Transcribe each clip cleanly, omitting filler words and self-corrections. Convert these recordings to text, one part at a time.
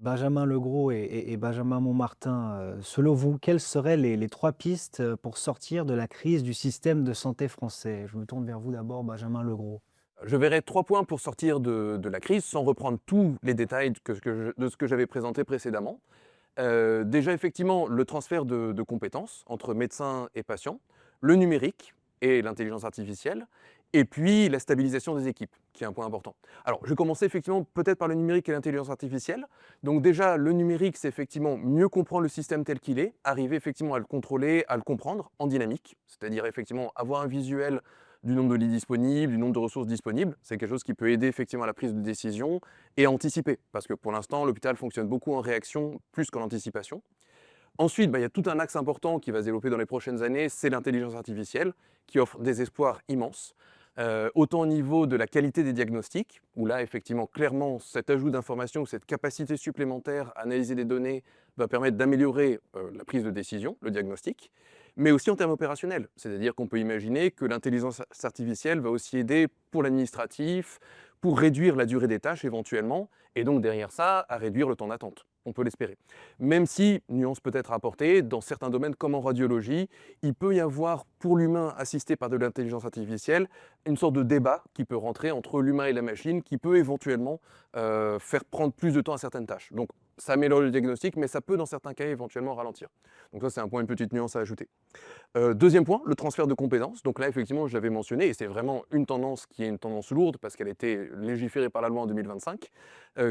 Benjamin Legros et Benjamin Montmartin, selon vous, quelles seraient les 3 pistes, pour sortir de la crise du système de santé français? Je me tourne vers vous d'abord, Benjamin Legros. Je verrai 3 points pour sortir de la crise, sans reprendre tous les détails de ce que j'avais présenté précédemment. Déjà effectivement, le transfert de compétences entre médecins et patients, le numérique et l'intelligence artificielle, et puis la stabilisation des équipes, qui est un point important. Alors, je vais commencer effectivement peut-être par le numérique et l'intelligence artificielle. Donc déjà, le numérique, c'est effectivement mieux comprendre le système tel qu'il est, arriver effectivement à le contrôler, à le comprendre en dynamique, c'est-à-dire effectivement avoir un visuel du nombre de lits disponibles, du nombre de ressources disponibles. C'est quelque chose qui peut aider effectivement à la prise de décision et à anticiper, parce que pour l'instant, l'hôpital fonctionne beaucoup en réaction plus qu'en anticipation. Ensuite, il y a tout un axe important qui va se développer dans les prochaines années, c'est l'intelligence artificielle, qui offre des espoirs immenses. Autant au niveau de la qualité des diagnostics, où là, effectivement, clairement, cet ajout d'informations, cette capacité supplémentaire à analyser des données va permettre d'améliorer la prise de décision, le diagnostic, mais aussi en termes opérationnels. C'est-à-dire qu'on peut imaginer que l'intelligence artificielle va aussi aider pour l'administratif, pour réduire la durée des tâches éventuellement, et donc derrière ça, à réduire le temps d'attente. On peut l'espérer. Même si, nuance peut-être à apporter, dans certains domaines comme en radiologie, il peut y avoir pour l'humain assisté par de l'intelligence artificielle une sorte de débat qui peut rentrer entre l'humain et la machine, qui peut éventuellement faire prendre plus de temps à certaines tâches. Donc ça améliore le diagnostic, mais ça peut dans certains cas éventuellement ralentir. Donc ça c'est un point, une petite nuance à ajouter. Deuxième point, le transfert de compétences. Donc là, effectivement, je l'avais mentionné, et c'est vraiment une tendance qui est une tendance lourde, parce qu'elle a été légiférée par la loi en 2025,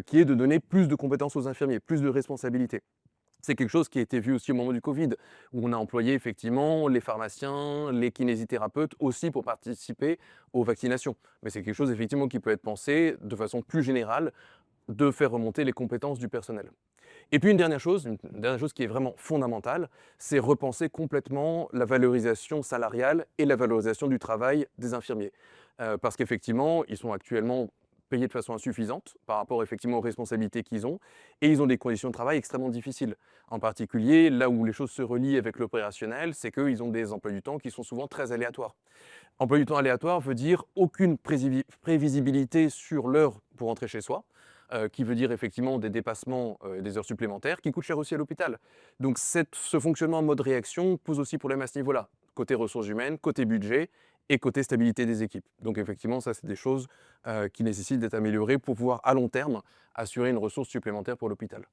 qui est de donner plus de compétences aux infirmiers, plus de responsabilités. C'est quelque chose qui a été vu aussi au moment du Covid, où on a employé effectivement les pharmaciens, les kinésithérapeutes aussi pour participer aux vaccinations. Mais c'est quelque chose effectivement qui peut être pensé de façon plus générale, de faire remonter les compétences du personnel. Et puis une dernière chose qui est vraiment fondamentale, c'est repenser complètement la valorisation salariale et la valorisation du travail des infirmiers. Parce qu'effectivement, ils sont actuellement payés de façon insuffisante par rapport effectivement aux responsabilités qu'ils ont, et ils ont des conditions de travail extrêmement difficiles. En particulier, là où les choses se relient avec l'opérationnel, c'est qu'ils ont des emplois du temps qui sont souvent très aléatoires. Emploi du temps aléatoire veut dire aucune prévisibilité sur l'heure pour rentrer chez soi, qui veut dire effectivement des dépassements, des heures supplémentaires, qui coûtent cher aussi à l'hôpital. Donc ce fonctionnement en mode réaction pose aussi problème à ce niveau-là, côté ressources humaines, côté budget et côté stabilité des équipes. Donc effectivement, ça c'est des choses qui nécessitent d'être améliorées pour pouvoir à long terme assurer une ressource supplémentaire pour l'hôpital.